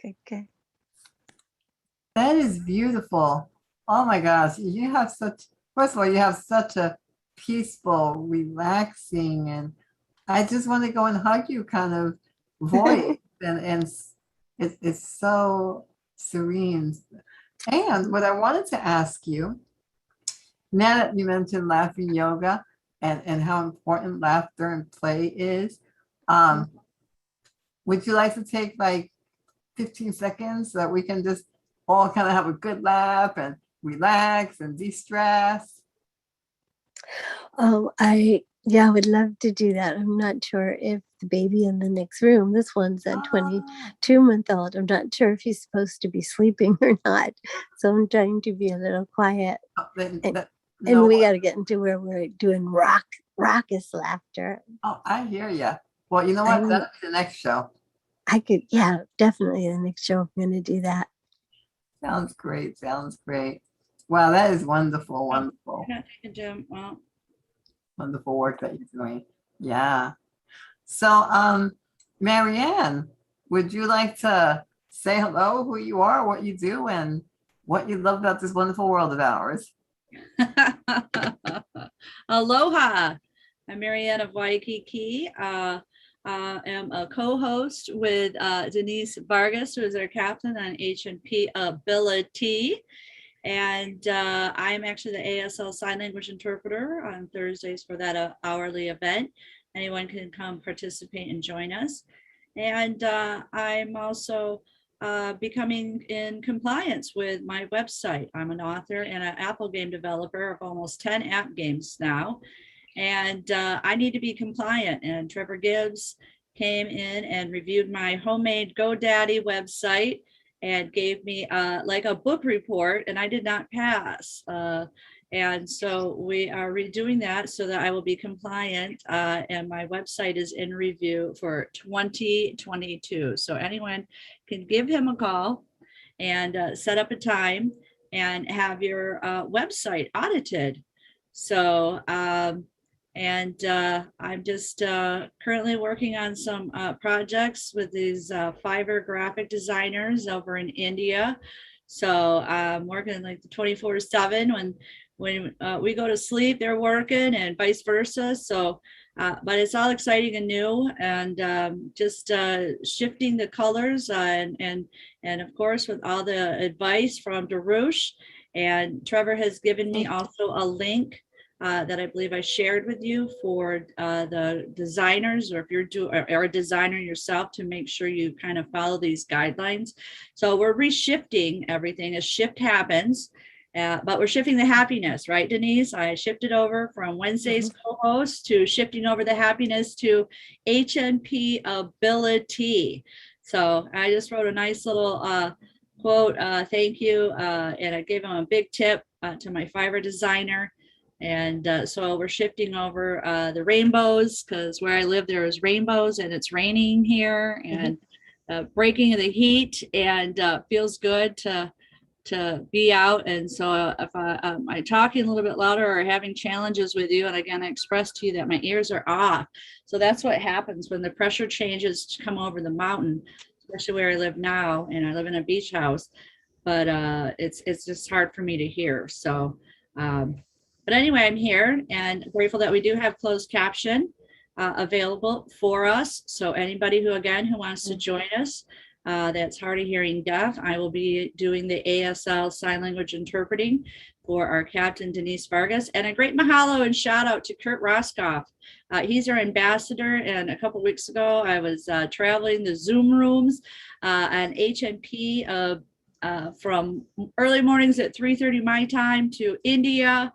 Okay. That is beautiful. Oh my gosh. You have first of all, you have such a peaceful, relaxing, and I just want to go and hug you kind of voice. It's so serene. And what I wanted to ask you, now that you mentioned laughing yoga and how important laughter and play is, um, would you like to take like 15 seconds so that we can just all kind of have a good laugh and relax and de-stress? I would love to do that. I'm not sure if the baby in the next room, this one's a 22-month-old. I'm not sure if he's supposed to be sleeping or not. So I'm trying to be a little quiet. And we got to get into where we're doing raucous laughter. Oh, I hear you. Well, you know what? That'll be the next show. Definitely the next show. I'm going to do that. Sounds great. Sounds great. Wow, that is wonderful. Wonderful. You're not taking Jim. Well, wonderful work that you're doing. Yeah. So, Marianne, would you like to say hello, who you are, what you do, and what you love about this wonderful world of ours? Aloha. I'm Marianne of Waikiki. I am a co-host with Denise Vargas, who is our captain on H&P Ability. And I'm actually the ASL sign language interpreter on Thursdays for that hourly event. Anyone can come participate and join us. And I'm also becoming in compliance with my website. I'm an author and an Apple game developer of almost 10 app games now. And I need to be compliant. And Trevor Gibbs came in and reviewed my homemade GoDaddy website and gave me like a book report, and I did not pass. And so we are redoing that so that I will be compliant, and my website is in review for 2022. So anyone can give him a call and set up a time and have your website audited. So, I'm just currently working on some projects with these Fiverr graphic designers over in India. So I'm working like the 24/7. When we go to sleep, they're working, and vice versa. So, but it's all exciting and new, and just shifting the colors, and of course with all the advice from Darush. And Trevor has given me also a link that I believe I shared with you for the designers, or if you're a designer yourself, to make sure you kind of follow these guidelines. So we're reshifting everything as shift happens, but we're shifting the happiness, right, Denise? I shifted over from Wednesday's co-host to shifting over the happiness to H&P Ability. So I just wrote a nice little quote, thank you, and I gave him a big tip to my Fiverr designer. And so we're shifting over the rainbows, because where I live there is rainbows, and it's raining here, and breaking of the heat, and feels good to be out. And so if I'm talking a little bit louder or having challenges with you, and again I express to you that my ears are off. So that's what happens when the pressure changes to come over the mountain, especially where I live now, and I live in a beach house. But it's just hard for me to hear. So but anyway, I'm here and grateful that we do have closed caption available for us. So anybody who wants to join us, that's hard of hearing deaf, I will be doing the ASL sign language interpreting for our captain, Denise Vargas. And a great mahalo and shout out to Kurt Roskoff. He's our ambassador. And a couple of weeks ago, I was traveling the Zoom rooms on H&P from early mornings at 3:30 my time to India,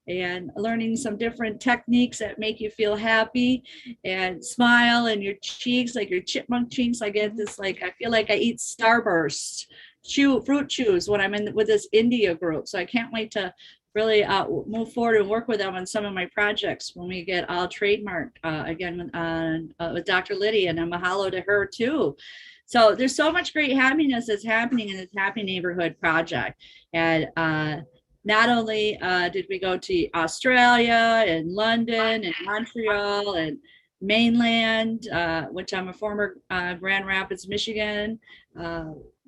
and learning some different techniques that make you feel happy and smile, and your cheeks, like your chipmunk cheeks. I get this, like, I feel like I eat Starburst fruit chews when I'm in with this India group. So I can't wait to really move forward and work with them on some of my projects when we get all trademarked again with Dr. Liddy, and a mahalo to her too. So there's so much great happiness that's happening in this Happy Neighborhood project. And not only did we go to Australia and London and Montreal and mainland, which I'm a former Grand Rapids, Michigan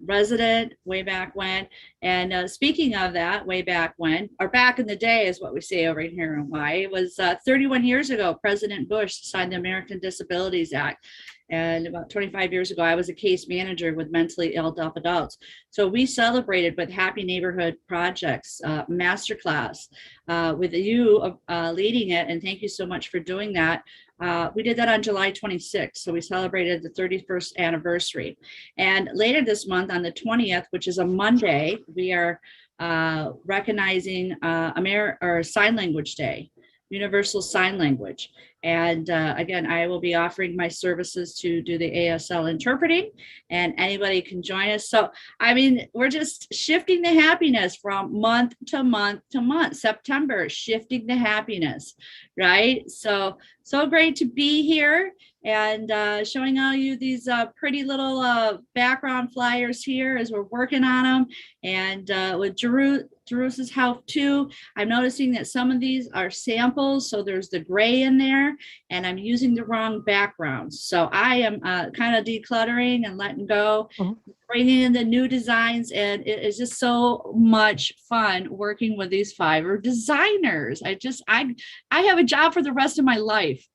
resident way back when. And speaking of that, way back when, or back in the day is what we say over here in Hawaii, was 31 years ago, President Bush signed the American Disabilities Act. And about 25 years ago, I was a case manager with mentally ill deaf adults. So we celebrated with Happy Neighborhood Projects Masterclass with you leading it. And thank you so much for doing that. We did that on July 26th. So we celebrated the 31st anniversary. And later this month on the 20th, which is a Monday, we are recognizing Sign Language Day, Universal Sign Language. And again, I will be offering my services to do the ASL interpreting, and anybody can join us. So, I mean, we're just shifting the happiness from month to month to month. September, shifting the happiness, right? So great to be here and showing all you these pretty little background flyers here as we're working on them. And with Jerus's help too, I'm noticing that some of these are samples. So there's the gray in there, and I'm using the wrong backgrounds. So I am kind of decluttering and letting go, bringing in the new designs. And it is just so much fun working with these Fiverr designers. I have a job for the rest of my life.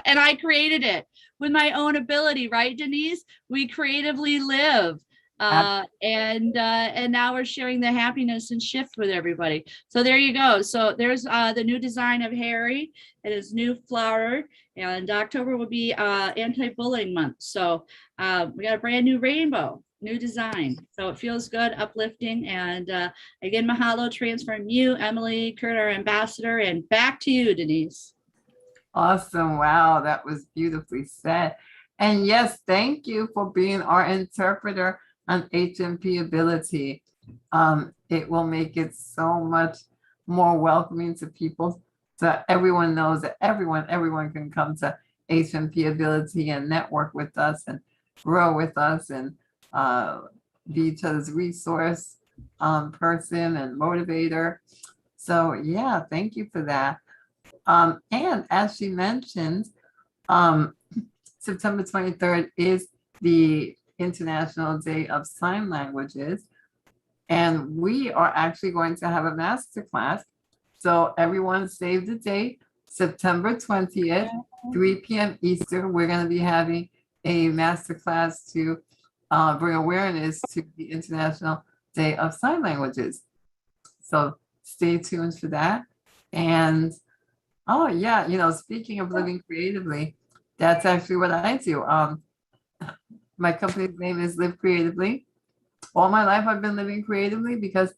And I created it with my own ability, right, Denise? We creatively live. And now we're sharing the happiness and shift with everybody. So there you go. So there's the new design of Harry and his new flower. And October will be anti-bullying month. So we got a brand new rainbow, new design. So it feels good, uplifting. And again, mahalo, transform you, Emily, Kurt, our ambassador, and back to you, Denise. Awesome. Wow, that was beautifully said. And yes, thank you for being our interpreter on HMP ability. It will make it so much more welcoming to people, so everyone knows that everyone can come to HMP ability and network with us and grow with us and be each other's resource person and motivator. So yeah, thank you for that. And as she mentioned, September 23rd is the International Day of Sign Languages. And we are actually going to have a masterclass. So everyone save the date, September 20th, 3 p.m. Eastern. We're going to be having a masterclass to bring awareness to the International Day of Sign Languages. So stay tuned for that. And oh yeah, speaking of living creatively, that's actually what I do. My company's name is Live Creatively. All my life I've been living creatively because,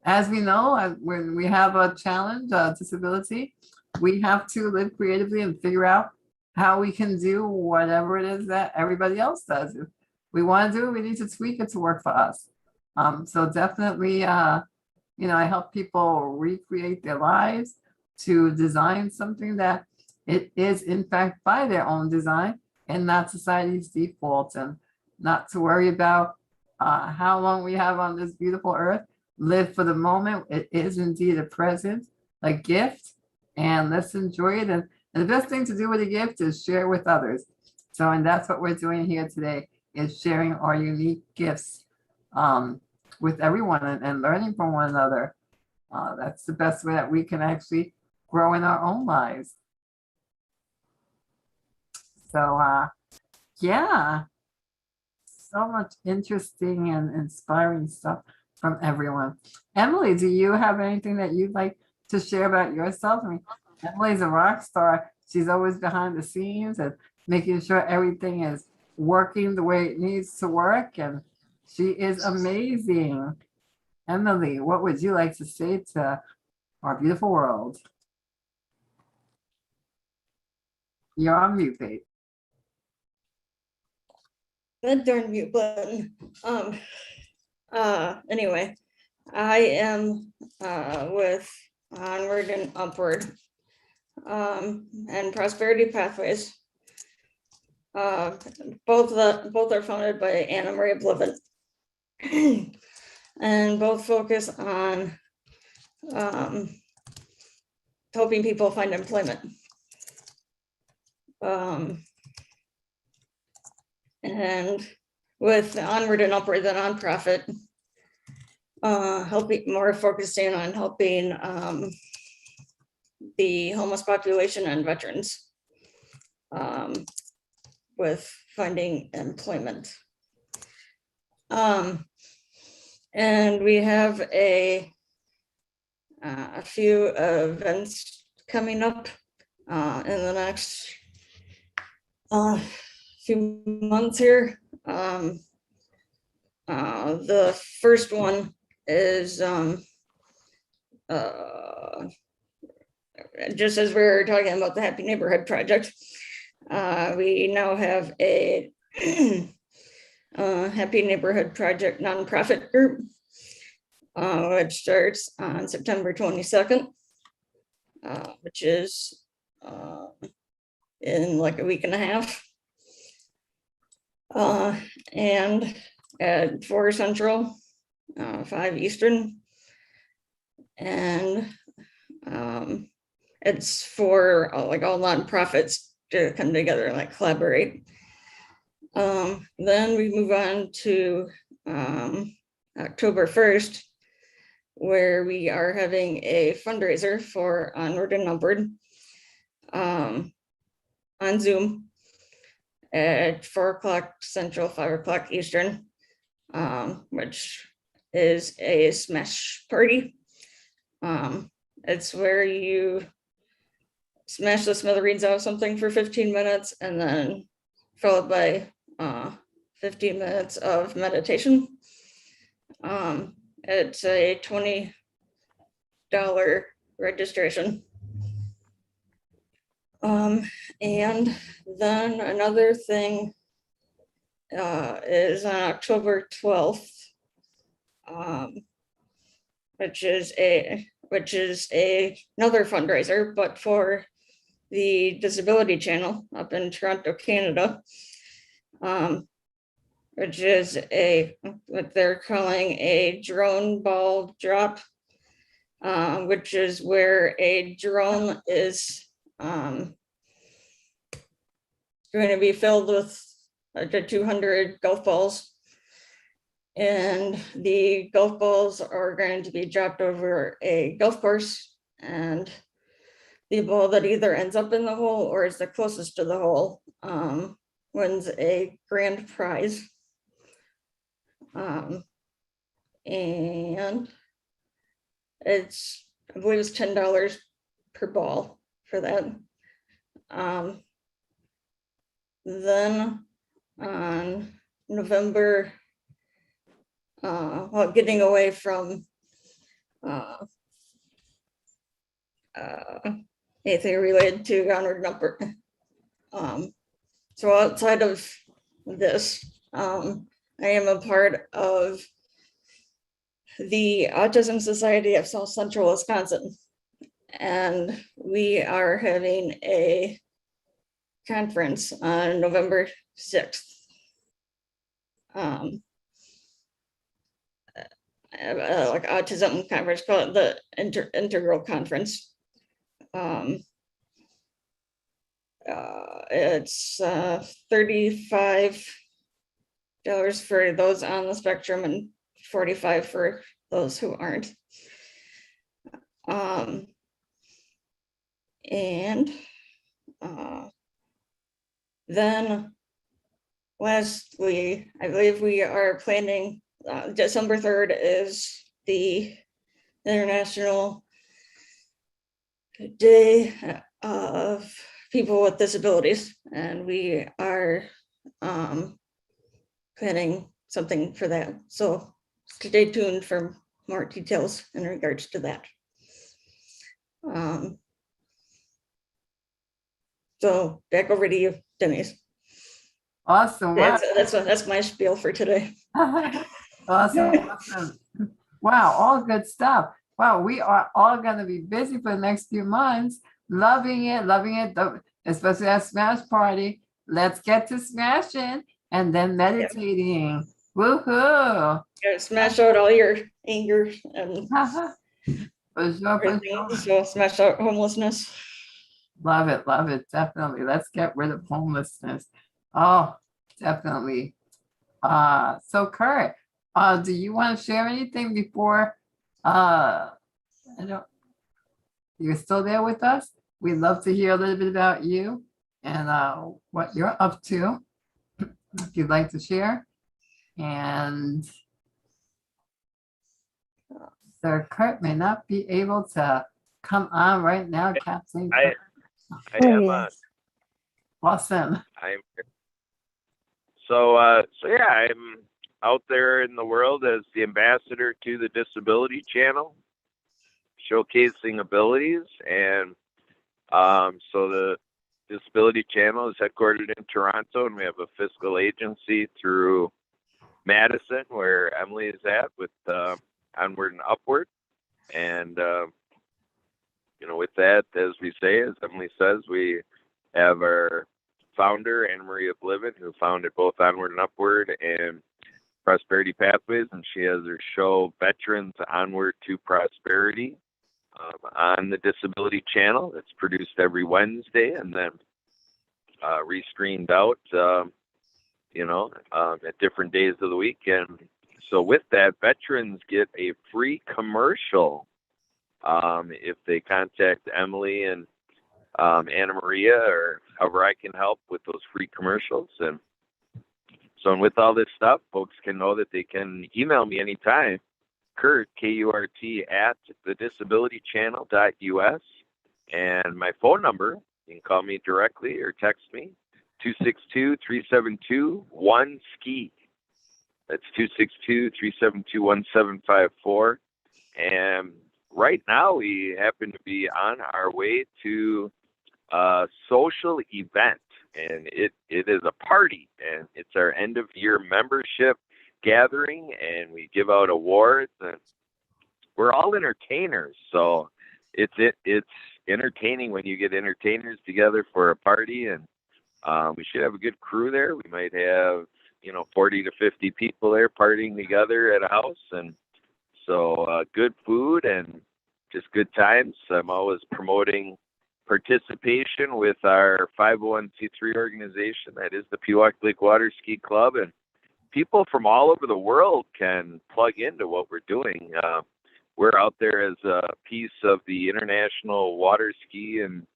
as we know, when we have a challenge, a disability, we have to live creatively and figure out how we can do whatever it is that everybody else does. If we want to do it, we need to tweak it to work for us. So definitely, I help people recreate their lives, to design something that it is in fact by their own design and not society's default, and not to worry about how long we have on this beautiful earth. Live for the moment. It is indeed a present, a gift, and let's enjoy it. And the best thing to do with a gift is share with others. So, and that's what we're doing here today, is sharing our unique gifts with everyone and learning from one another. That's the best way that we can actually grow in our own lives. So yeah, so much interesting and inspiring stuff from everyone. Emily, do you have anything that you'd like to share about yourself? I mean, Emily's a rock star. She's always behind the scenes and making sure everything is working the way it needs to work, and she is amazing. Emily, what would you like to say to our beautiful world? You're on mute, babe. That darn mute button. Anyway, I am with Onward and Upward and Prosperity Pathways. Both are founded by Anna Maria Blevin, and both focus on helping people find employment. And with Onward and Upward, the nonprofit, helping more focusing on helping the homeless population and veterans with finding employment. And we have a few events coming up in the next few months here. The first one is just as we were talking about the Happy Neighborhood Project, we now have a Happy Neighborhood Project nonprofit group, which starts on September 22nd, which is in like a week and a half. And at 4 Central, 5 Eastern. And it's for like all nonprofits to come together and like collaborate. Then we move on to October 1st, where we are having a fundraiser for Onward and Upward on Zoom at 4 o'clock Central, 5 o'clock Eastern, which is a smash party. It's where you smash the smithereens out of something for 15 minutes and then followed by 15 minutes of meditation. It's a $20 registration. And then another thing is on October 12th, which is another fundraiser, but for the Disability Channel up in Toronto, Canada, which is what they're calling a drone ball drop, which is where a drone is going to be filled with up to 200 golf balls. And the golf balls are going to be dropped over a golf course, and the ball that either ends up in the hole or is the closest to the hole wins a grand prize. And it's, I believe it's $10 per ball for that. Then on November, well, getting away from anything related to Onward and Upward. So outside of this, I am a part of the Autism Society of South Central Wisconsin, and we are having a conference on November 6th. Like autism conference, call it the integral conference. It's $35 for those on the spectrum and $45 for those who aren't. And then lastly, I believe we are planning December 3rd is the International Day of People with Disabilities, and we are planning something for that. So stay tuned for more details in regards to that. So back over to you, Denise. Awesome. Wow. That's my spiel for today. Awesome. Wow, all good stuff. Wow, we are all going to be busy for the next few months. Loving it, especially that smash party. Let's get to smashing and then meditating. Woohoo! Smash out all your anger and For sure. so smash out homelessness. Love it, love it. Definitely. Let's get rid of homelessness. Oh, definitely. So Kurt, do you want to share anything before I don't you're still there with us? We'd love to hear a little bit about you and what you're up to, if you'd like to share. And Sir Kurt may not be able to come on right now, Captain. I There am he on. is. Awesome. I'm so yeah, I'm out there in the world as the ambassador to the Disability Channel, showcasing abilities, and so the Disability Channel is headquartered in Toronto, and we have a fiscal agency through Madison, where Emily is at, with Onward and Upward, and with that, as we say, as Emily says, we have our founder, Anna Maria Bliven, who founded both Onward and Upward and Prosperity Pathways, and she has her show Veterans Onward to Prosperity on the Disability Channel. It's produced every Wednesday and then restreamed out, at different days of the week. And so with that, veterans get a free commercial if they contact Emily and Anna Maria, or however I can help with those free commercials. And so, and with all this stuff, folks can know that they can email me anytime, Kurt, Kurt, at thedisabilitychannel.us. And my phone number, you can call me directly or text me, 262-372-1SKI. That's 262-372-1754. And right now we happen to be on our way to a social event, and it is a party, and it's our end of year membership gathering, and we give out awards, and we're all entertainers, so it's entertaining when you get entertainers together for a party. And we should have a good crew there. We might have 40 to 50 people there partying together at a house, and so good food and just good times. I'm always promoting participation with our 501c3 organization, that is the Pewauk Lake Water Ski Club, and people from all over the world can plug into what we're doing. We're out there as a piece of the International Water Ski and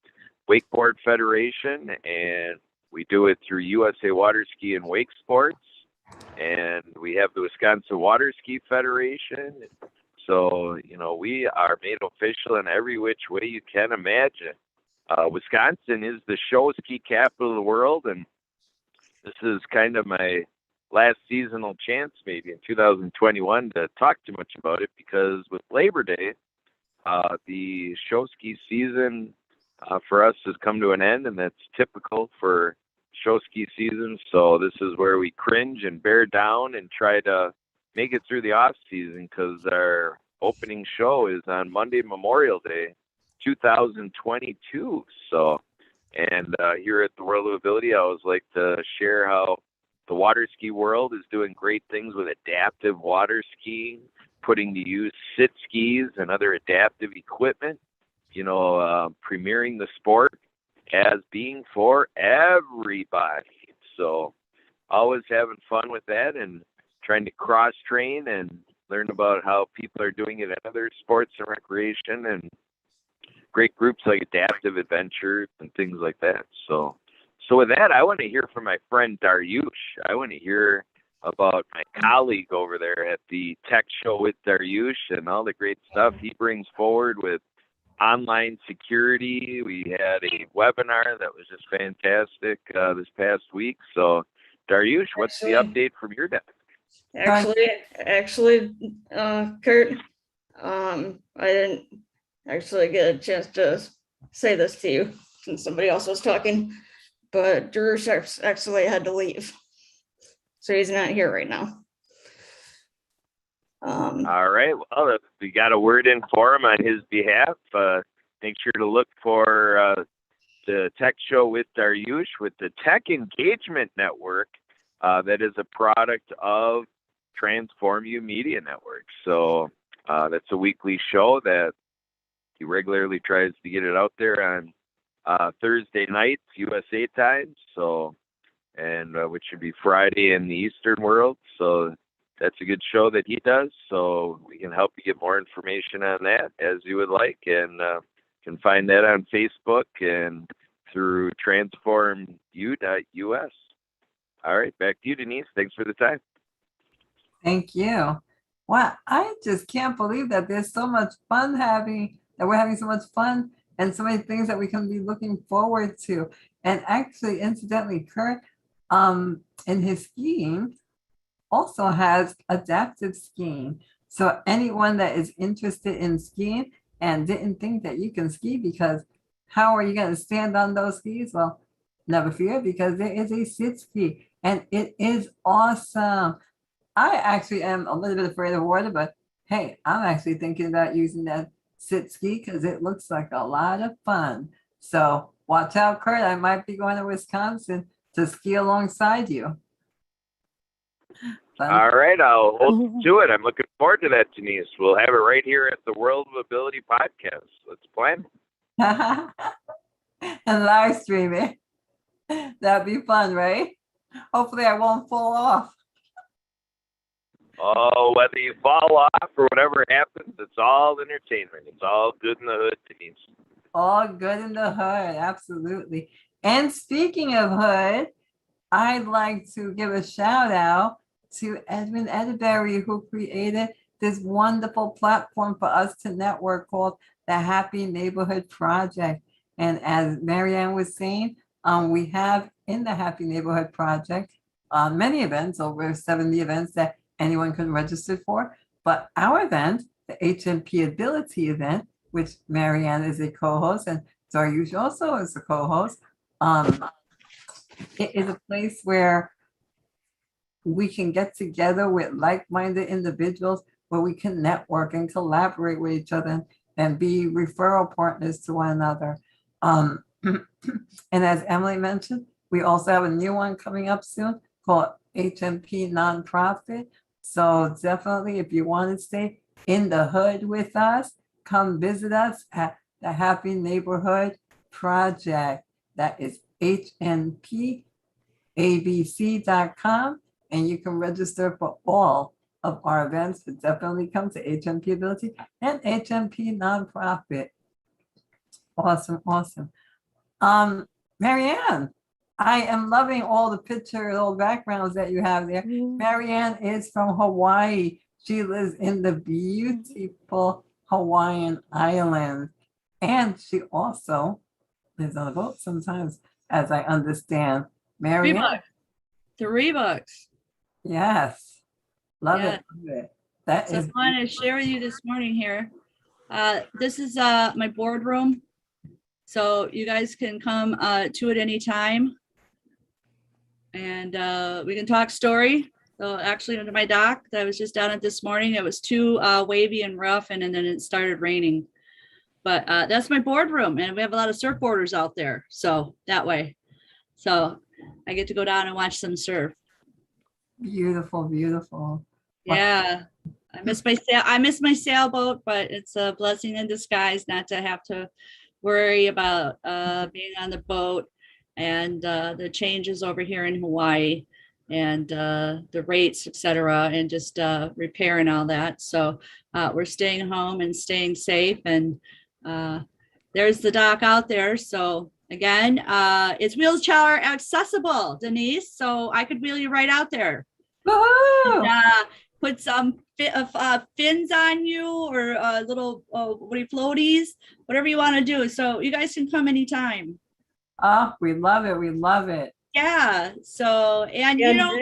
Wakeboard Federation, and we do it through USA Water Ski and Wake Sports, and we have the Wisconsin Water Ski Federation. So, we are made official in every which way you can imagine. Wisconsin is the show ski capital of the world, and this is kind of my last seasonal chance, maybe in 2021, to talk too much about it, because with Labor Day, the show ski season for us has come to an end, and that's typical for show ski season. So this is where we cringe and bear down and try to make it through the off season, because our opening show is on Monday, Memorial Day, 2022. So, and here at the World of Ability, I always like to share how the water ski world is doing great things with adaptive water skiing, putting to use sit skis and other adaptive equipment, premiering the sport as being for everybody. So always having fun with that and trying to cross train and learn about how people are doing it in other sports and recreation, and great groups like Adaptive Adventures and things like that. So with that, I want to hear from my friend Dariush. I want to hear about my colleague over there at the Tech Show with Dariush and all the great stuff he brings forward with online security. We had a webinar that was just fantastic this past week. So Dariush, what's the update from your desk? Actually, Kurt, I didn't actually get a chance to say this to you since somebody else was talking, but Drew actually had to leave, so he's not here right now. All right. Well, if we got a word in for him on his behalf, make sure to look for the Tech Show with Dariush with the Tech Engagement Network. That is a product of Transform You Media Network. So that's a weekly show that he regularly tries to get it out there on Thursday nights, USA time. So, and which would be Friday in the Eastern world. So that's a good show that he does. So we can help you get more information on that as you would like, and can find that on Facebook and through transformu.us. All right, back to you, Denise. Thanks for the time. Thank you. Wow, I just can't believe that there's so much fun that we're having so much fun and so many things that we can be looking forward to. And actually, incidentally, Kurt, in his skiing, also has adaptive skiing. So anyone that is interested in skiing and didn't think that you can ski because how are you going to stand on those skis? Well, never fear, because there is a sit ski and it is awesome. I actually am a little bit afraid of water, but hey, I'm actually thinking about using that sit ski because it looks like a lot of fun. So watch out, Kurt. I might be going to Wisconsin to ski alongside you. Fun. All right, I'll hold you to it. I'm looking forward to that, Denise. We'll have it right here at the World of Ability podcast. Let's plan. And live stream it. That'd be fun, right? Hopefully I won't fall off. Oh, whether you fall off or whatever happens, it's all entertainment. It's all good in the hood, Denise. All good in the hood, absolutely. And speaking of hood, I'd like to give a shout out to Edwin Edberry, who created this wonderful platform for us to network called the Happy Neighborhood Project. And as Marianne was saying, we have in the Happy Neighborhood Project many events, over 70 events that anyone can register for. But our event, the HMP Ability event, which Marianne is a co-host and Dariush also is a co-host, it is a place where we can get together with like-minded individuals where we can network and collaborate with each other and be referral partners to one another. And as Emily mentioned, we also have a new one coming up soon called HMP Nonprofit. So definitely, if you want to stay in the hood with us, come visit us at the Happy Neighborhood Project. That is HMPABC.com. And you can register for all of our events, but definitely come to HMP Ability and HMP Nonprofit. Awesome, awesome. Marianne, I am loving all the pictures, all the backgrounds that you have there. Marianne is from Hawaii. She lives in the beautiful Hawaiian Islands. And she also lives on a boat sometimes, as I understand. Marianne. $3. Yes. Love it. Love it. That So is I want to share with you this morning here. This is my boardroom. So you guys can come to it anytime. And we can talk story. So actually under my dock, I was just down it this morning. It was too wavy and rough, and then it started raining. But that's my boardroom, and we have a lot of surfboarders out there. So that way. So I get to go down and watch them surf. beautiful, beautiful. Yeah, I miss my sailboat, but it's a blessing in disguise not to have to worry about being on the boat and the changes over here in Hawaii and the rates, etc., and just repair and all that. So we're staying home and staying safe. And there's the dock out there. So again, it's wheelchair accessible, Denise. So I could wheel you right out there. Woohoo! And, put some fins on you or little floaties, whatever you want to do. So you guys can come anytime. Oh, we love it. We love it. Yeah. So, and Yeah, you know,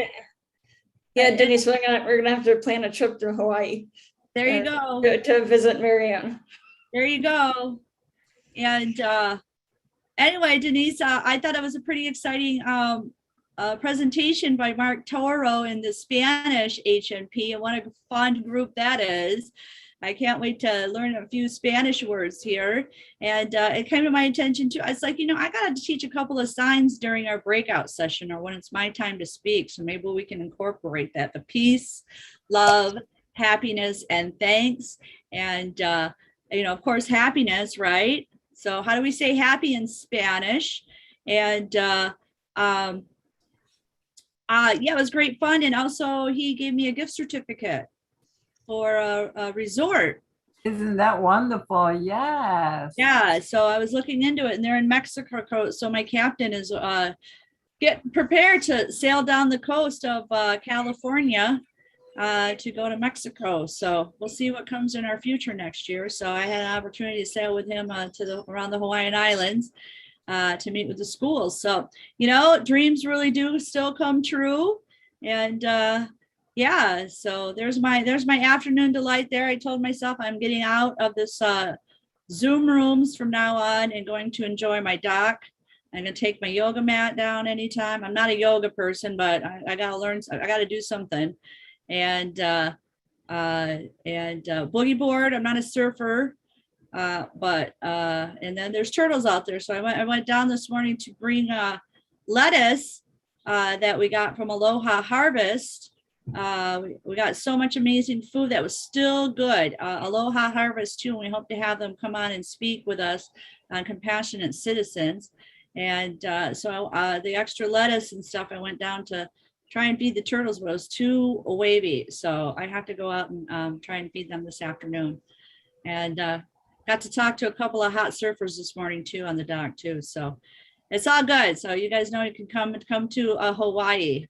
Denise, we're gonna have to plan a trip to Hawaii. there you go. To visit Marianne. There you go. And anyway, Denise, I thought it was a pretty exciting presentation by Mark Toro in the Spanish HNP, and what a fun group that is. I can't wait to learn a few Spanish words here. And it came to my attention too. I was like, I got to teach a couple of signs during our breakout session or when it's my time to speak. So maybe we can incorporate that. The peace, love, happiness, and thanks. And, of course, happiness, right? So how do we say happy in Spanish? And yeah, it was great fun. And also he gave me a gift certificate for a resort. Isn't that wonderful? Yes. Yeah, so I was looking into it, and they're in Mexico. So my captain is get prepared to sail down the coast of California to go to Mexico. So we'll see what comes in our future next year. So I had an opportunity to sail with him around the Hawaiian Islands to meet with the schools. So, you know, dreams really do still come true. And yeah, so there's my afternoon delight there. I told myself I'm getting out of this Zoom rooms from now on and going to enjoy my dock. I'm gonna take my yoga mat down anytime. I'm not a yoga person, but I gotta learn. I gotta do something. And boogie board. I'm not a surfer, but and then there's turtles out there. So I went down this morning to bring lettuce that we got from Aloha Harvest. We got so much amazing food that was still good. Aloha Harvest too. And we hope to have them come on and speak with us on Compassionate Citizens. And so the extra lettuce and stuff, I went down to try and feed the turtles, but it was too wavy. So I have to go out and try and feed them this afternoon. And got to talk to a couple of hot surfers this morning too on the dock too. So it's all good. So you guys know you can come to Hawaii.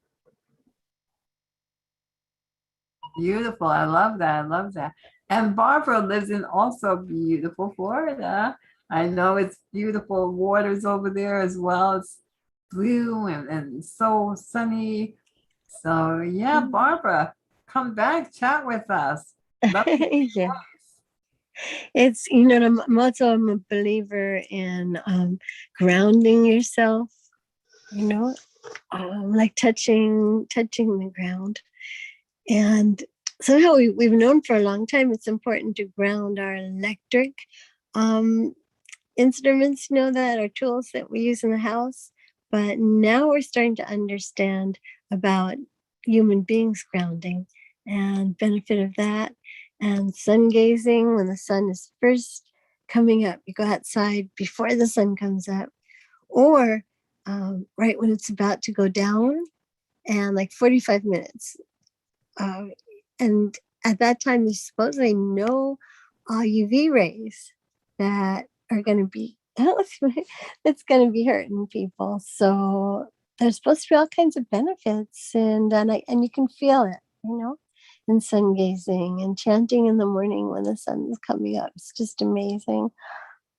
Beautiful. I love that. I love that. And Barbara lives in also beautiful Florida. I know it's beautiful waters over there as well. It's blue and so sunny. So yeah, Barbara, come back, chat with us. Love to hear your Yeah. voice. It's, you know, I'm a believer in grounding yourself, you know, like touching the ground. And somehow we've known for a long time it's important to ground our electric instruments, you know, that are tools that we use in the house. But now we're starting to understand about human beings grounding and benefit of that. And sun gazing when the sun is first coming up. You go outside before the sun comes up, or right when it's about to go down, and like 45 minutes. And at that time, there's supposedly no UV rays that are going to be that's going to be hurting people. So there's supposed to be all kinds of benefits, and you can feel it, you know, in sun gazing and chanting in the morning when the sun is coming up. It's just amazing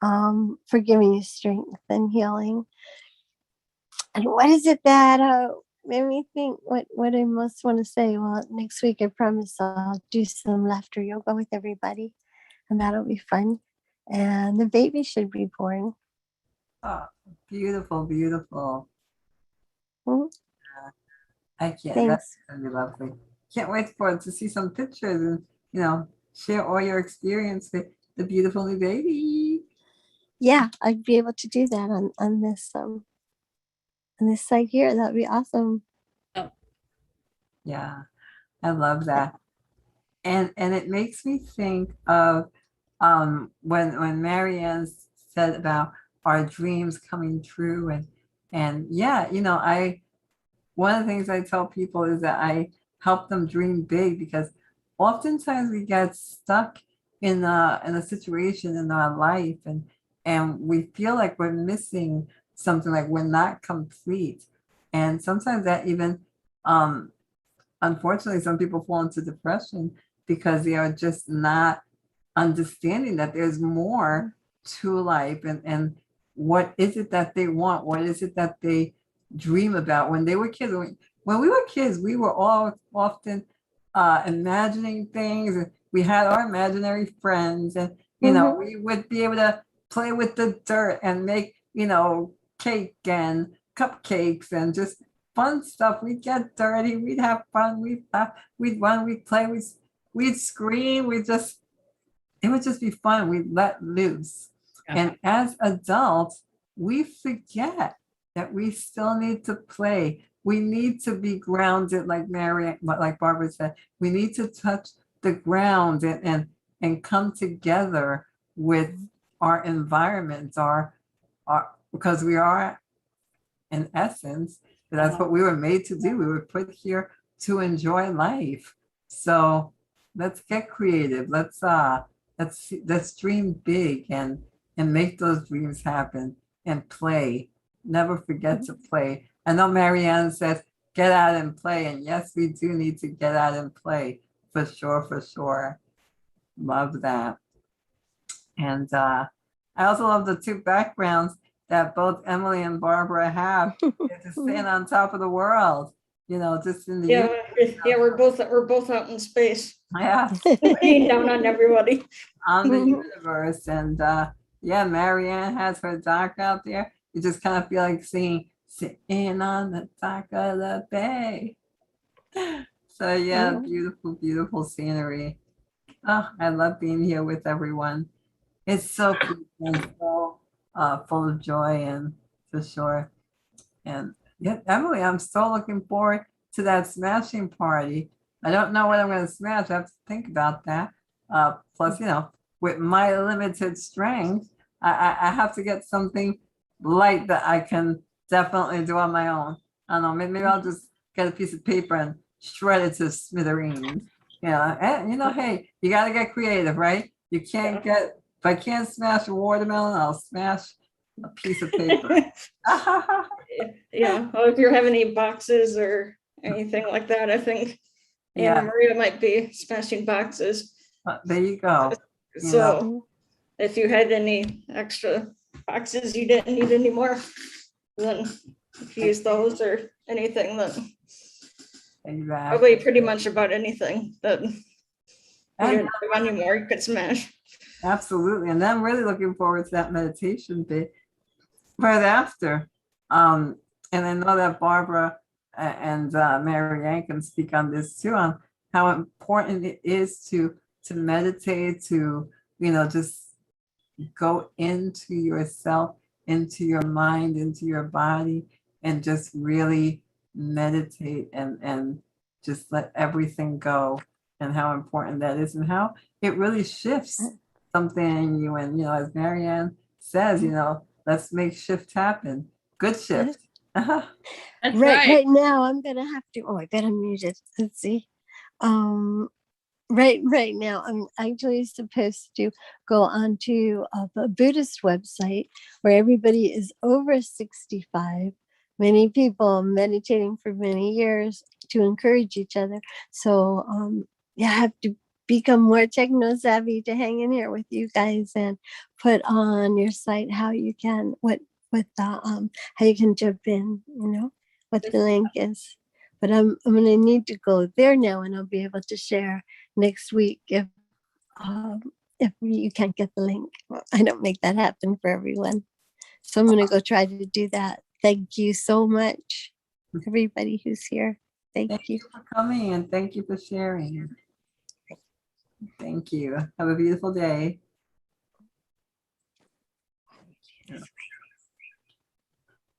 for giving you strength and healing. And what is it that made me think what I most want to say? Well, next week I promise I'll do some laughter yoga with everybody, and that'll be fun. And the baby should be born. Oh, beautiful, beautiful. Mhm. I can't. Thanks. That's gonna be lovely. Can't wait to see some pictures and, you know, share all your experience with the beautiful new baby. Yeah, I'd be able to do that on this site here. That'd be awesome. Yeah, I love that. And it makes me think of when Marianne said about our dreams coming true, and yeah, you know, one of the things I tell people is that I help them dream big, because oftentimes we get stuck in a situation in our life, and we feel like we're missing something, like we're not complete. And sometimes that even unfortunately, some people fall into depression because they are just not understanding that there's more to life, and what is it that they want, what is it that they dream about. When they were kids, when we were kids, we were all often imagining things, and we had our imaginary friends, and you know, we would be able to play with the dirt and make, you know, cake and cupcakes and just fun stuff. We'd get dirty, we'd have fun, we'd laugh, we'd run, we'd play, we'd scream, it would just be fun. We'd let loose. Yeah. And as adults, we forget that we still need to play. We need to be grounded, like Barbara said. We need to touch the ground and come together with our environments are because we are in essence, that's what we were made to do. We were put here to enjoy life. So let's get creative. Let's dream big and make those dreams happen and play. Never forget to play. I know Marianne says get out and play, and yes, we do need to get out and play for sure, for sure. Love that. And I also love the two backgrounds that both Emily and Barbara have. They're just staying on top of the world, just in the Yeah, we're both out in space, yeah, looking down on everybody. on the universe. And yeah, Marianne has her dock out there. You just kind of feel like sitting on the dock of the bay. So yeah, beautiful, beautiful scenery. Oh, I love being here with everyone. It's so peaceful and so full of joy, and for sure. And yeah, Emily, I'm still looking forward to that smashing party. I don't know what I'm going to smash. I have to think about that. Plus, with my limited strength, I have to get something light that I can definitely do on my own. I don't know. Maybe I'll just get a piece of paper and shred it to smithereens. And hey, you got to get creative, right? You can't get. If I can't smash a watermelon, I'll smash a piece of paper. Yeah, well, if you're having any boxes or anything like that, I think Yeah. Anna Maria might be smashing boxes. There you go. So if you had any extra boxes you didn't need anymore, then if you use those or anything, then Exactly. probably pretty much about anything that you didn't have anymore, you could smash. Absolutely. And I'm really looking forward to that meditation bit right after. And I know that Barbara and Mary Ann can speak on this too, on how important it is to meditate, to, just go into yourself, into your mind, into your body, and just really meditate and just let everything go, and how important that is, and how it really shifts something in you. And, as Marianne says, let's make shift happen. Good shift. That's right now I'm gonna have to, I better mute it. Let's see. Right now I'm actually supposed to go onto a Buddhist website where everybody is over 65. Many people meditating for many years to encourage each other. So you have to become more techno savvy to hang in here with you guys and put on your site how you can how you can jump in, what the link is. But I'm gonna need to go there now, and I'll be able to share next week if you can't get the link. I don't make that happen for everyone. So I'm gonna go try to do that. Thank you so much, everybody who's here. Thank you for coming, and thank you for sharing. Thank you. Have a beautiful day.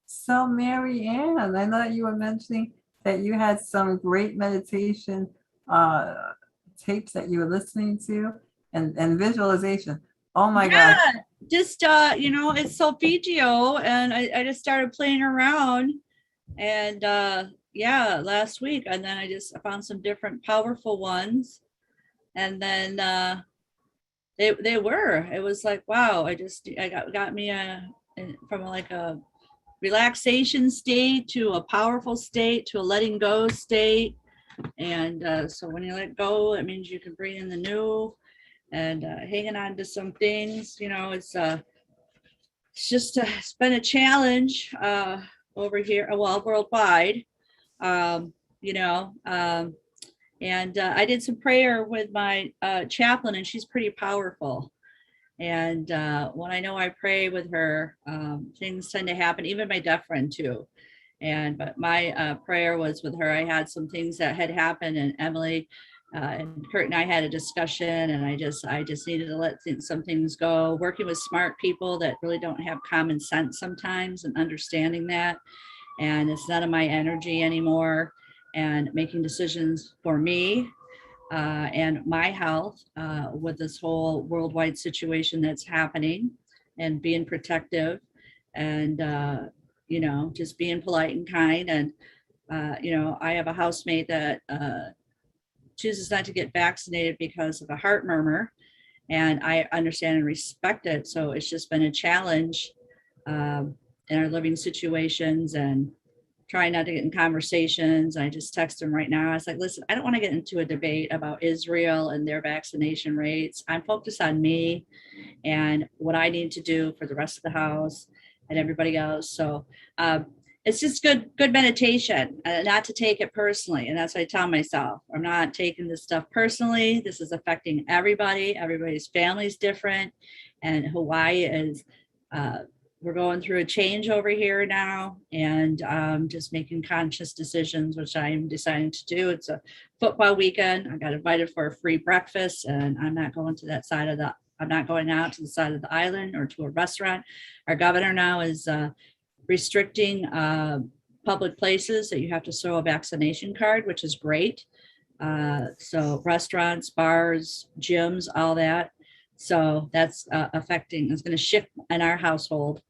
So Mary Ann, I know that you were mentioning that you had some great meditation tapes that you were listening to and visualization. Oh my God. Just, it's solfeggio, and I just started playing around, and last week, and then I found some different powerful ones, and then it was like, wow, I got me from like a relaxation state to a powerful state to a letting go state. And so when you let go, it means you can bring in the new, and hanging on to some things, it's been a challenge over here, worldwide, and I did some prayer with my chaplain, and she's pretty powerful. And when I know I pray with her, things tend to happen, even my deaf friend too. But my prayer was with her. I had some things that had happened, and Emily and Kurt and I had a discussion, and I just needed to let some things go, working with smart people that really don't have common sense sometimes, and understanding that. And it's none of my energy anymore, and making decisions for me and my health with this whole worldwide situation that's happening. and being protective and, you know, just being polite and kind. And, you know, I have a housemate that chooses not to get vaccinated because of a heart murmur, and I understand and respect it. So it's just been a challenge in our living situations and trying not to get in conversations. I just text him right now. I was like, listen, I don't want to get into a debate about Israel and their vaccination rates. I'm focused on me and what I need to do for the rest of the house and everybody else. So it's just good meditation, not to take it personally. And that's what I tell myself. I'm not taking this stuff personally. This is affecting everybody. Everybody's family is different. And Hawaii is, we're going through a change over here now, and just making conscious decisions, which I'm deciding to do. It's a football weekend. I got invited for a free breakfast, and I'm not going to that side of the, I'm not going out to the side of the island or to a restaurant. Our governor now is restricting public places that you have to show a vaccination card, which is great. So restaurants, bars, gyms, all that. So that's affecting, it's going to shift in our household.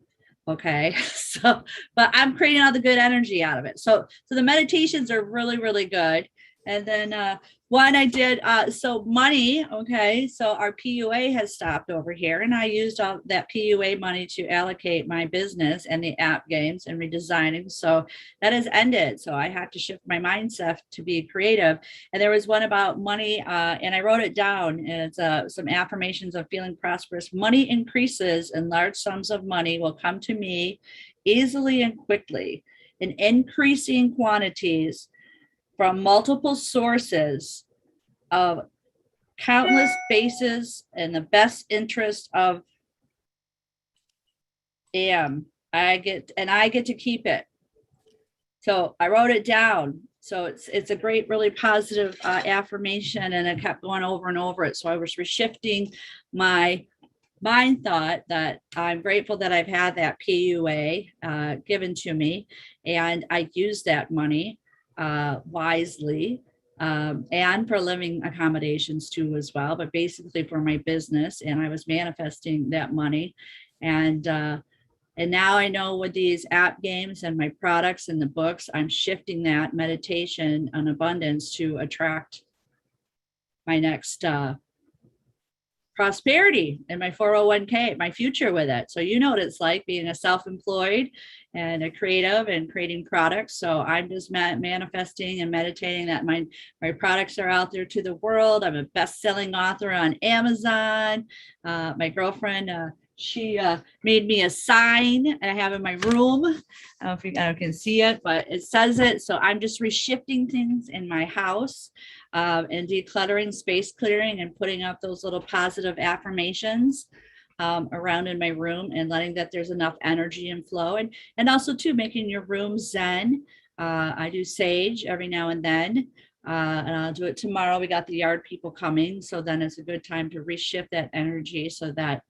Okay. So, but I'm creating all the good energy out of it. So the meditations are really, really good. And then one I did, so money, okay, so our PUA has stopped over here, and I used all that PUA money to allocate my business and the app games and redesigning. So that has ended. So I have to shift my mindset to be creative. And there was one about money, and I wrote it down, and it's some affirmations of feeling prosperous. Money increases, and large sums of money will come to me easily and quickly in increasing quantities from multiple sources of countless bases in the best interest of I get to keep it. So I wrote it down. So it's a great, really positive affirmation, and I kept going over and over it. So I was reshifting my mind thought that I'm grateful that I've had that PUA given to me, and I use that money wisely, and for living accommodations too as well, but basically for my business. And I was manifesting that money, and now I know with these app games and my products and the books, I'm shifting that meditation and abundance to attract my next prosperity in my 401k, my future with it. So you know what it's like being a self-employed and a creative and creating products. So I'm just manifesting and meditating that my products are out there to the world. I'm a best-selling author on Amazon. My girlfriend, she made me a sign I have in my room. I don't know if you can see it, but it says it. So I'm just reshifting things in my house, and decluttering, space clearing, and putting up those little positive affirmations around in my room, and letting that there's enough energy and flow, and also too making your room zen. I do sage every now and then, and I'll do it tomorrow. We got the yard people coming, so then it's a good time to reshift that energy so that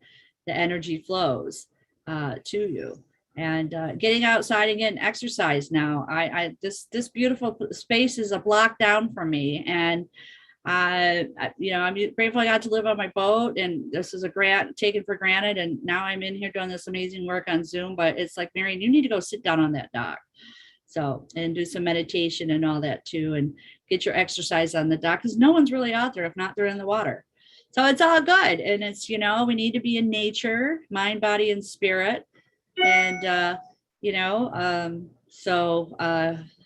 the energy flows to you. And getting outside and getting exercise now. This beautiful space is a block down from me, and you know, I'm grateful I got to live on my boat, and this is a grant taken for granted. And now I'm in here doing this amazing work on Zoom. But it's like, Marian, you need to go sit down on that dock. So, and do some meditation and all that too, and get your exercise on the dock, because no one's really out there if not they're in the water. So it's all good. And it's, you know, we need to be in nature, mind, body, and spirit. And you know, so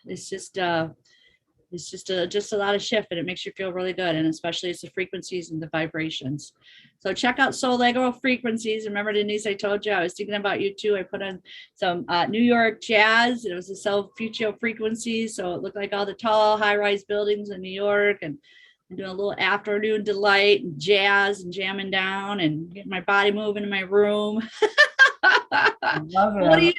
it's just a lot of shift, and it makes you feel really good. And especially it's the frequencies and the vibrations. So check out Soul Lego Frequencies. Remember, Denise, I told you I was thinking about you too. I put on some New York jazz. It was a future frequencies, so it looked like all the tall high-rise buildings in New York, and I'm doing a little afternoon delight and jazz and jamming down and getting my body moving in my room. I love it.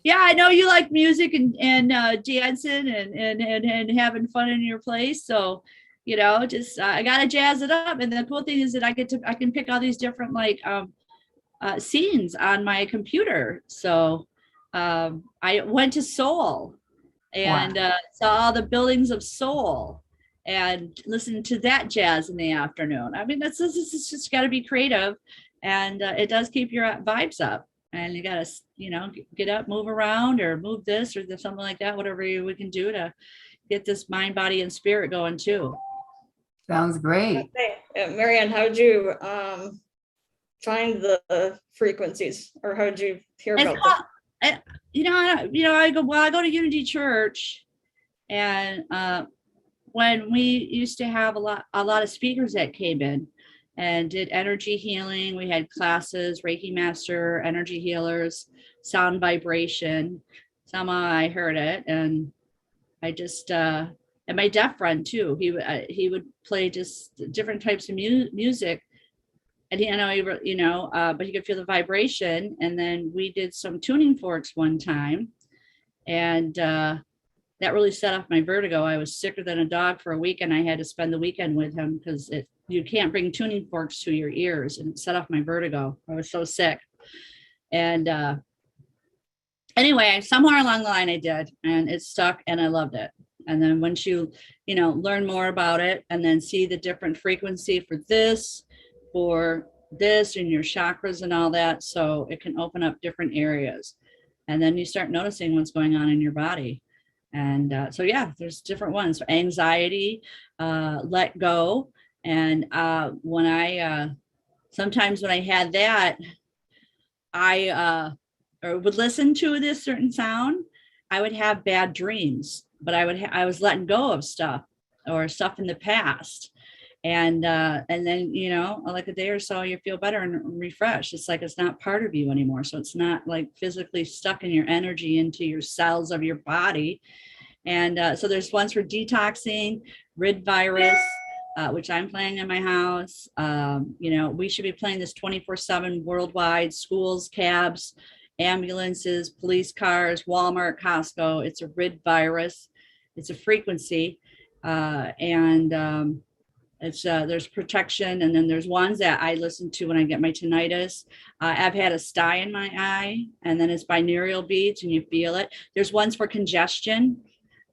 Yeah, I know you like music and dancing and having fun in your place. So, you know, just I gotta jazz it up. And the cool thing is that I can pick all these different like scenes on my computer. So I went to Seoul and saw all the buildings of Seoul and listened to that jazz in the afternoon. I mean, it's just got to be creative and it does keep your vibes up. And you gotta, get up, move around, or move this or something like that, whatever we can do to get this mind, body, and spirit going too. Sounds great. Marianne, how'd you find the frequencies, or how'd you hear about them? I go to Unity Church, and when we used to have a lot of speakers that came in and did energy healing, we had classes, Reiki master, energy healers, sound vibration. Somehow I heard it, and I just and my deaf friend too. He would play just different types of music, and but he could feel the vibration. And then we did some tuning forks one time, and that really set off my vertigo. I was sicker than a dog for a week, and I had to spend the weekend with him because you can't bring tuning forks to your ears, and it set off my vertigo. I was so sick. And anyway, somewhere along the line I did, and it stuck, and I loved it. And then once you learn more about it, and then see the different frequency for this and your chakras and all that, so it can open up different areas. And then you start noticing what's going on in your body. And so, yeah, there's different ones. Anxiety, let go. And sometimes when I had that, I would listen to this certain sound, I would have bad dreams, but I was letting go of stuff in the past. And then, like a day or so, you feel better and refreshed. It's like it's not part of you anymore. So it's not like physically stuck in your energy into your cells of your body. And so there's ones for detoxing, rid virus, which I'm playing in my house. We should be playing this 24/7 worldwide, schools, cabs, ambulances, police cars, Walmart, Costco. It's a rid virus. It's a frequency. There's protection, and then there's ones that I listen to when I get my tinnitus. I've had a sty in my eye, and then it's binaural beats, and you feel it. There's ones for congestion,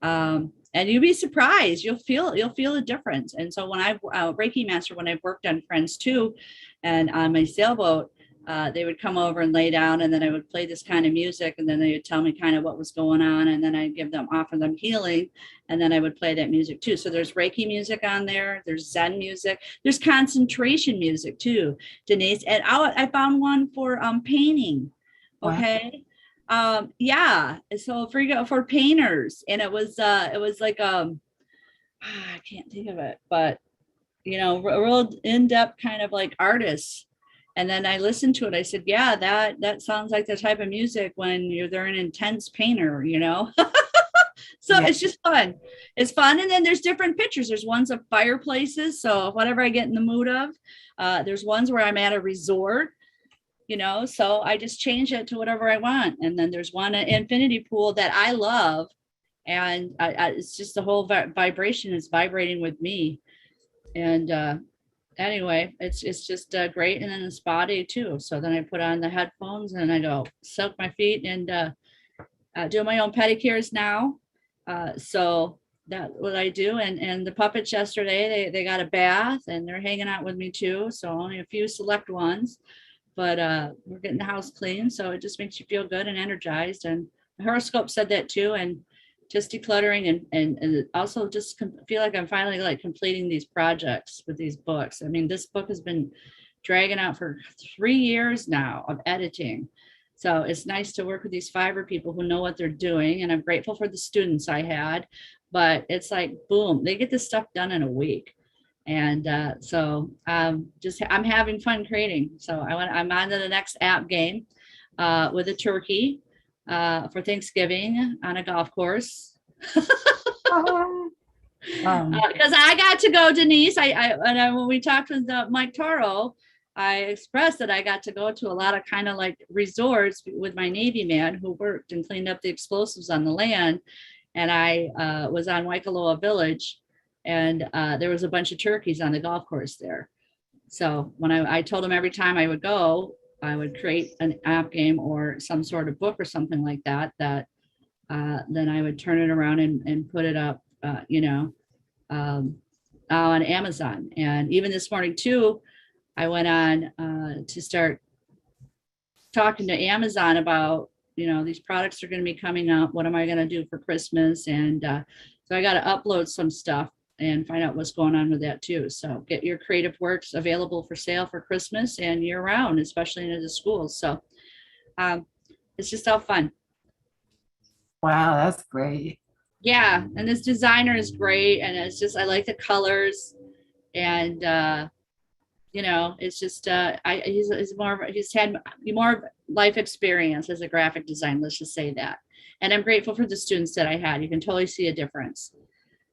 and you'd be surprised. You'll feel a difference. And so when I've Reiki master, when I've worked on friends too, and on my sailboat, they would come over and lay down, and then I would play this kind of music, and then they would tell me kind of what was going on, and then I'd offer them healing, and then I would play that music too. So there's Reiki music on there, there's Zen music, there's concentration music too, Denise. And I found one for painting. Okay. Wow. Yeah. So for painters, and it was like I can't think of it, but real in-depth kind of like artists. And then I listened to it. I said, yeah, that sounds like the type of music when they're an intense painter, So yeah. It's just fun. It's fun. And then there's different pictures. There's ones of fireplaces. So whatever I get in the mood of, there's ones where I'm at a resort, so I just change it to whatever I want. And then there's one at infinity pool that I love. And it's just the whole vibration is vibrating with me. And, anyway, it's just great. And then it's body too. So then I put on the headphones and I go soak my feet and do my own pedicures now. So that's what I do. And the puppets yesterday, they got a bath and they're hanging out with me too. So only a few select ones, but we're getting the house clean. So it just makes you feel good and energized. And the horoscope said that too. And just decluttering and also just feel like I'm finally like completing these projects with these books. I mean, this book has been dragging out for 3 years now of editing. So it's nice to work with these fiber people who know what they're doing. And I'm grateful for the students I had, but it's like, boom, they get this stuff done in a week. And so I'm having fun creating. So I'm on to the next app game with a turkey for Thanksgiving on a golf course. Because I got to go, Denise. When we talked with Mike Toro, I expressed that I got to go to a lot of kind of like resorts with my Navy man who worked and cleaned up the explosives on the land. And I was on Waikoloa Village, and there was a bunch of turkeys on the golf course there. So when I told him every time I would go, I would create an app game or some sort of book or something like that, then I would turn it around and put it up, on Amazon. And even this morning too, I went on to start talking to Amazon about, these products are going to be coming up. What am I going to do for Christmas? And so I got to upload some stuff and find out what's going on with that too. So get your creative works available for sale for Christmas and year round, especially into the schools. So it's just all fun. Wow, that's great. Yeah, and this designer is great, and it's just I like the colors, and it's just he's had more life experience as a graphic designer. Let's just say that, and I'm grateful for the students that I had. You can totally see a difference.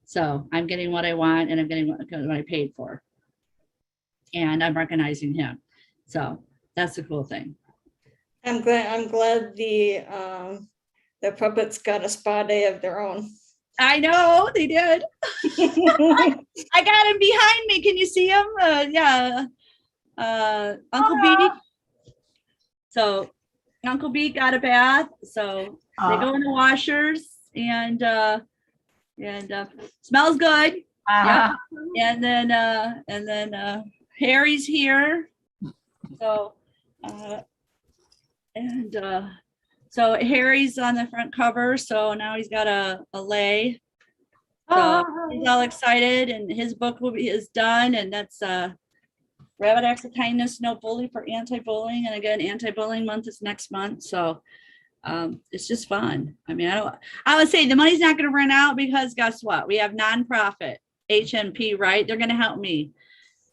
So I'm getting what I want, and I'm getting what I paid for, and I'm recognizing him. So that's the cool thing. I'm glad the puppets got a spa day of their own. I know they did. I got him behind me. Can you see him? Yeah. Uncle B. So Uncle B got a bath. So they go in the washers and smells good. Yeah. And then Harry's here. So so Harry's on the front cover. So now he's got a lay. So he's all excited, and his book is done, and that's Rabbit Acts of Kindness, No Bully for Anti-Bullying. And again, Anti-Bullying Month is next month. So it's just fun. I mean, I would say the money's not going to run out because guess what? We have nonprofit HMP, right? They're going to help me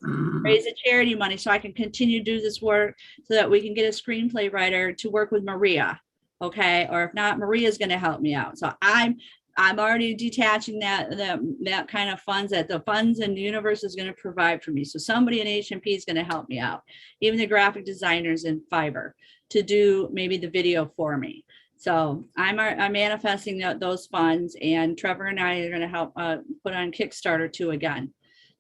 raise the charity money so I can continue to do this work so that we can get a screenplay writer to work with Maria. Okay. Or if not, Maria's going to help me out. So I'm already detaching that kind of funds that the funds and the universe is going to provide for me. So somebody in HMP is going to help me out, even the graphic designers in Fiverr to do maybe the video for me. So I'm manifesting those funds, and Trevor and I are going to help put on Kickstarter too again.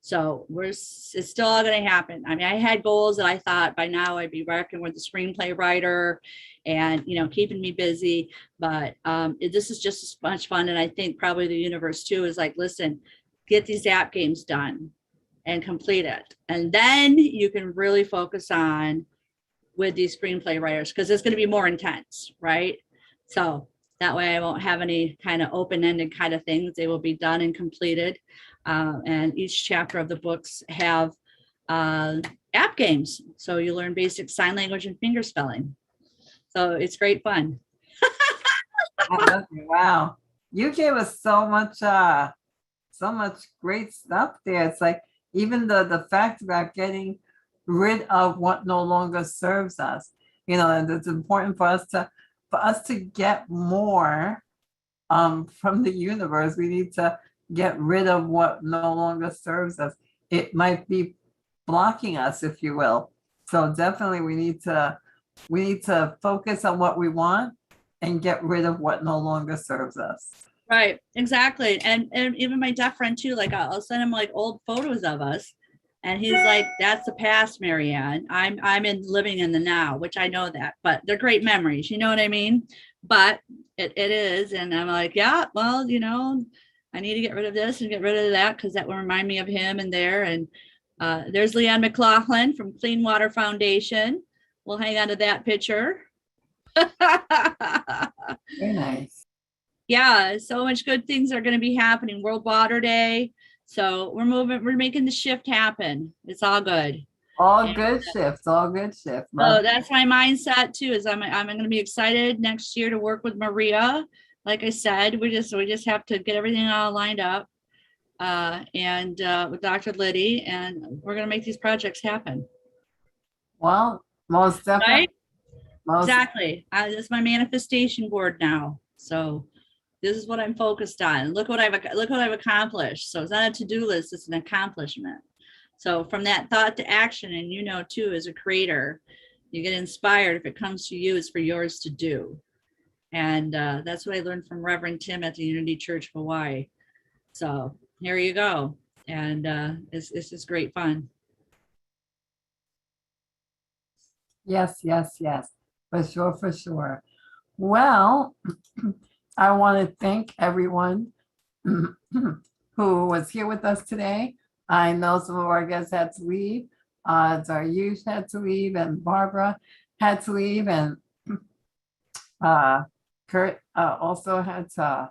So it's still all going to happen. I mean, I had goals that I thought by now I'd be working with the screenplay writer and, keeping me busy. But this is just as much fun. And I think probably the universe too is like, listen, get these app games done and complete it. And then you can really focus on with these screenplay writers because it's going to be more intense, right? So that way I won't have any kind of open-ended kind of things. They will be done and completed. And each chapter of the books have app games. So you learn basic sign language and finger spelling. So it's great fun. Wow. You gave us so much great stuff there. It's like even the fact about getting rid of what no longer serves us, and it's important for us to get more from the universe. We need to get rid of what no longer serves us. It might be blocking us, if you will. So definitely we need to focus on what we want and get rid of what no longer serves us. Right, exactly. And even my deaf friend too, like I'll send him like old photos of us. And he's like, that's the past, Marianne. I'm living in the now, which I know that, but they're great memories. You know what I mean? But it is. And I'm like, yeah, well, I need to get rid of this and get rid of that because that will remind me of him and there. And there's Leanne McLaughlin from Clean Water Foundation. We'll hang on to that picture. Very nice. Yeah, so much good things are going to be happening. World Water Day. So we're making the shift happen. It's all good. All good shifts. So that's my mindset too, is I'm going to be excited next year to work with Maria. Like I said, we just have to get everything all lined up and with Dr. Liddy, and we're going to make these projects happen. Well, most definitely. Right? Exactly. This is my manifestation board now. So this is what I'm focused on. Look what I've accomplished. So it's not a to-do list, it's an accomplishment. So from that thought to action, and too, as a creator, you get inspired. If it comes to you, it's for yours to do. And that's what I learned from Reverend Tim at the Unity Church of Hawaii. So here you go. And it's just great fun. Yes. For sure. Well, I want to thank everyone who was here with us today. I know some of our guests had to leave. Dariush had to leave, and Barbara had to leave, and Kurt also had to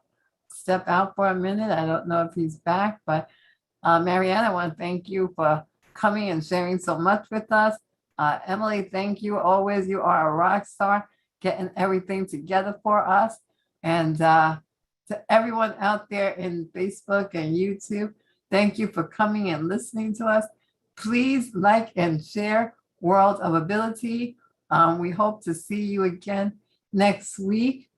step out for a minute. I don't know if he's back, but Marianne, I want to thank you for coming and sharing so much with us. Emily, thank you always. You are a rock star, getting everything together for us. And to everyone out there in Facebook and YouTube, thank you for coming and listening to us. Please like and share World of Ability. We hope to see you again next week.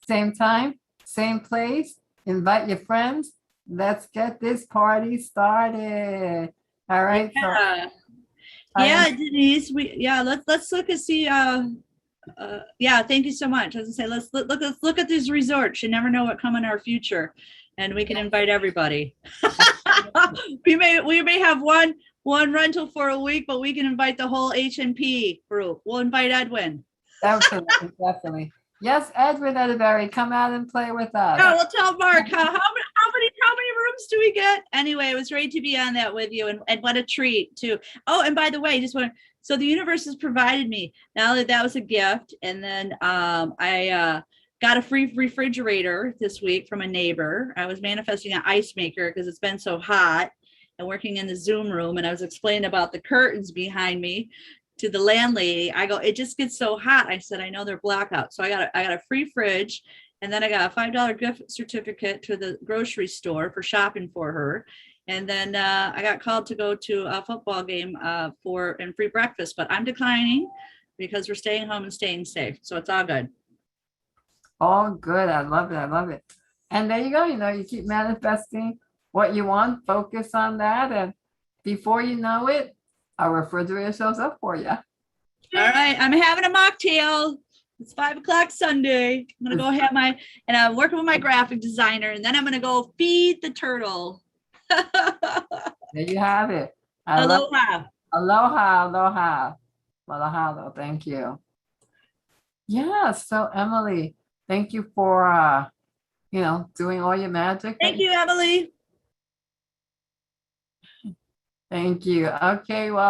Same time, same place. Invite your friends. Let's get this party started. All right. Yeah. So Yeah, Denise. Let's look and see. Yeah, thank you so much. As I say, let's look at these resorts. You never know what come in our future, and we can invite everybody. we may have one rental for a week, but we can invite the whole HNP group. We'll invite Edwin. definitely. Yes, Edwin Edberry, come out and play with us. Oh, we'll tell Mark how many rooms do we get? Anyway, it was great to be on that with you, and what a treat too. Oh, and by the way, so the universe has provided me. Now that was a gift, and then I got a free refrigerator this week from a neighbor. I was manifesting an ice maker because it's been so hot, and working in the Zoom room, and I was explaining about the curtains behind me to the landlady. I go, it just gets so hot. I said, I know they're blackout. So I got a free fridge, and then I got a $5 gift certificate to the grocery store for shopping for her. And then I got called to go to a football game and free breakfast, but I'm declining because we're staying home and staying safe. So it's all good. All good. I love it. I love it. And there you go. You keep manifesting what you want, focus on that. And before you know it, our refrigerator shows up for you. All right. I'm having a mocktail. It's 5:00 Sunday. I'm going to go have and I'm working with my graphic designer, and then I'm going to go feed the turtle. There you have it. Aloha. Aloha. Thank you. Yeah. So Emily, thank you for, doing all your magic. Thank you, Emily. Thank you. Okay. Well.